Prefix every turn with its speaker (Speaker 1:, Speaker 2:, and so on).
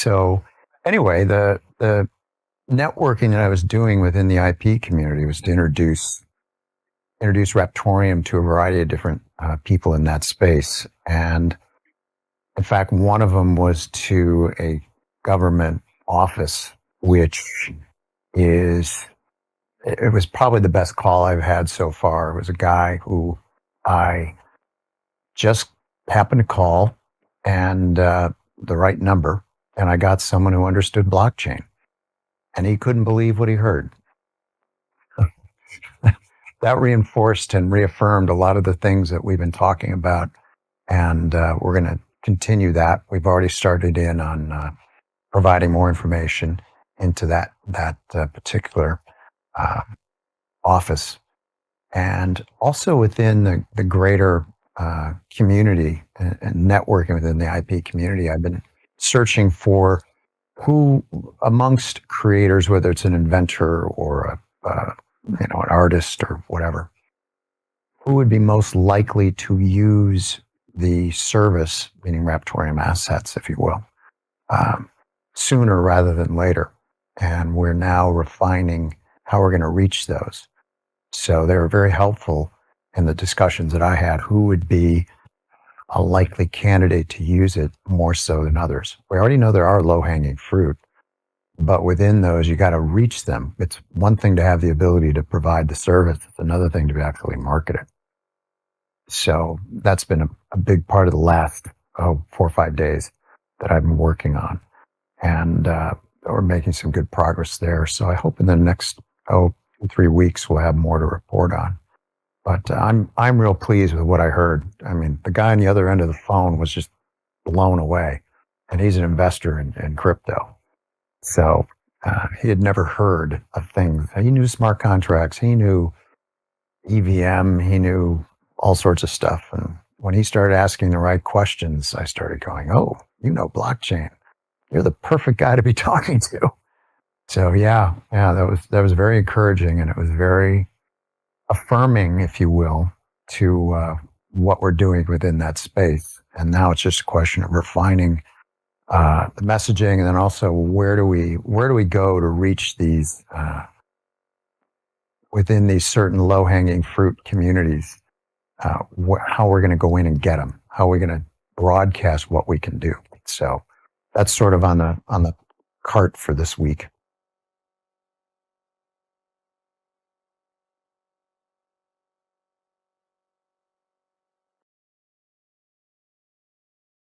Speaker 1: So anyway, the networking that I was doing within the IP community was to introduce Raptoreum to a variety of different people in that space. And in fact, one of them was to a government office, which is, it was probably the best call I've had so far. It was a guy who I just happened to call and the right number, and I got someone who understood blockchain, and he couldn't believe what he heard. That reinforced and reaffirmed a lot of the things that we've been talking about, and we're going to continue that. We've already started in on providing more information into that particular office, and also within the greater community and networking within the IP community. I've been searching for who amongst creators, whether it's an inventor or an artist or whatever, who would be most likely to use the service, meaning Raptoreum assets, if you will, sooner rather than later. And we're now refining how we're going to reach those. So they were very helpful in the discussions that I had, who would be a likely candidate to use it more so than others. We already know there are low-hanging fruit, but within those, you got to reach them. It's one thing to have the ability to provide the service. It's another thing to actually market it. So that's been a big part of the last 4 or 5 days that I've been working on. And we're making some good progress there. So I hope in the next 3 weeks we'll have more to report on. But I'm real pleased with what I heard. I mean, the guy on the other end of the phone was just blown away, and he's an investor in crypto. So he had never heard of things. He knew smart contracts. He knew EVM. He knew all sorts of stuff. And when he started asking the right questions, I started going, "Oh, you know blockchain. You're the perfect guy to be talking to." So yeah, that was very encouraging, and it was very affirming, if you will, to what we're doing within that space. And now it's just a question of refining the messaging, and then also where do we go to reach these within these certain low-hanging fruit communities? How we're going to go in and get them? How are we going to broadcast what we can do? So that's sort of on the cart for this week.